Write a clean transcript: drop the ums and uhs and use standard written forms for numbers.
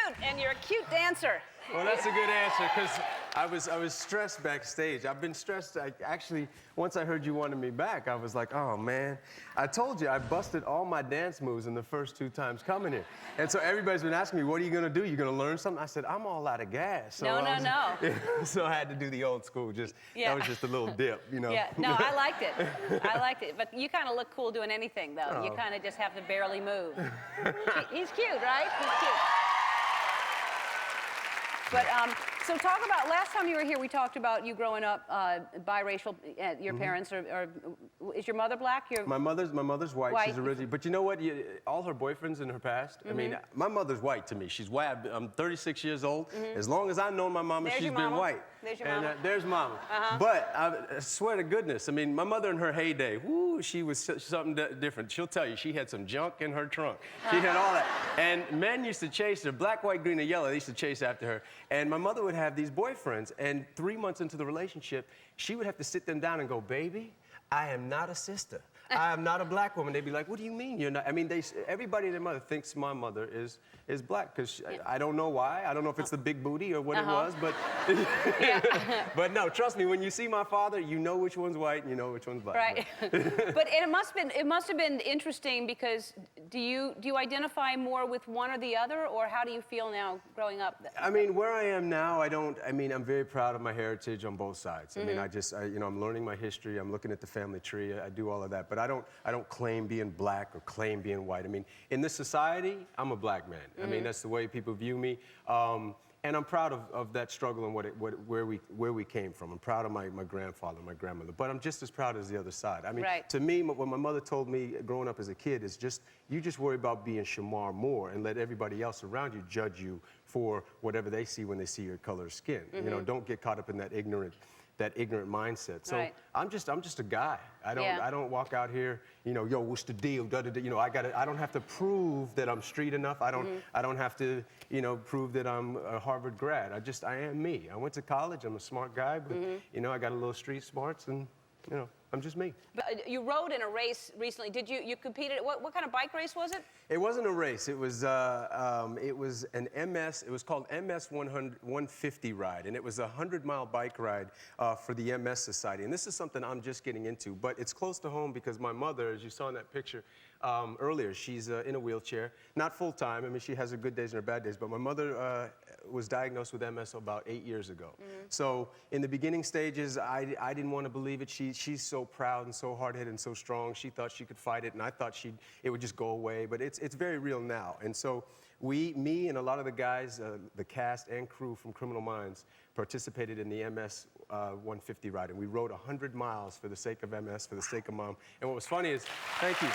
cute, and you're a cute dancer. Well, that's a good answer, because I was stressed backstage. I've been stressed. Actually, once I heard you wanted me back, I was like, oh, man. I told you, I busted all my dance moves in the first 2 times coming here. And so everybody's been asking me, what are you going to do? You going to learn something? I said, I'm all out of gas. So No. So I had to do the old school. That was just a little dip, you know? Yeah, no, I liked it. I liked it. But you kind of look cool doing anything, though. You kind of just have to barely move. He's cute, right? He's cute. But, so talk about, last time you were here, we talked about you growing up biracial. Your parents are, is your mother black? My mother's white. She's originally, but you know what? All her boyfriends in her past, I mean, my mother's white to me. She's white. I'm 36 years old. As long as I've known my mama, she's been white. There's your mama. There's mama. But I swear to goodness, I mean, my mother in her heyday, whoo, she was something different. She'll tell you, she had some junk in her trunk. She had all that. And men used to chase her, black, white, green, and yellow. They used to chase after her. And my mother would have these boyfriends, and 3 months into the relationship, she would have to sit them down and go, baby, I am not a sister. I am not a black woman. They'd be like, what do you mean you're not? I mean, everybody and their mother thinks my mother is black, because I don't know why. I don't know if it's the big booty or what it was, but but no, trust me, when you see my father, you know which one's white and you know which one's black. Right. But it must have been interesting, because do you identify more with one or the other, or how do you feel now growing up? I mean, where I am now, I'm very proud of my heritage on both sides. I mean, I'm learning my history. I'm looking at the family tree. I do all of that. But I don't claim being black or claim being white. I mean, in this society, I'm a black man. I mean, that's the way people view me. And I'm proud of that struggle and where we came from. I'm proud of my grandfather, my grandmother. But I'm just as proud as the other side. I mean, to me, what my mother told me growing up as a kid is you just worry about being Shemar Moore and let everybody else around you judge you for whatever they see when they see your color of skin. You know, don't get caught up in that ignorant mindset. So I'm just a guy. I don't walk out here, you know, yo, what's the deal? You know, I don't have to prove that I'm street enough. I don't have to, you know, prove that I'm a Harvard grad. I am me. I went to college. I'm a smart guy, but you know, I got a little street smarts, and you know, I'm just me. But you rode in a race recently. Did you competed? What kind of bike race was it? It wasn't a race. It was an MS. It was called MS 150 ride, and it was a 100-mile bike ride for the MS Society. And this is something I'm just getting into, but it's close to home because my mother, as you saw in that picture earlier, she's in a wheelchair, not full time. I mean, she has her good days and her bad days. But my mother was diagnosed with MS about 8 years ago. So in the beginning stages, I didn't want to believe it. She's so proud and so hard-headed and so strong. She thought she could fight it, and I thought it would just go away. But it's very real now. And so me and a lot of the guys, the cast and crew from Criminal Minds, participated in the MS 150 ride. And we rode 100 miles for the sake of MS, for the sake of Mom. And what was funny is, thank you.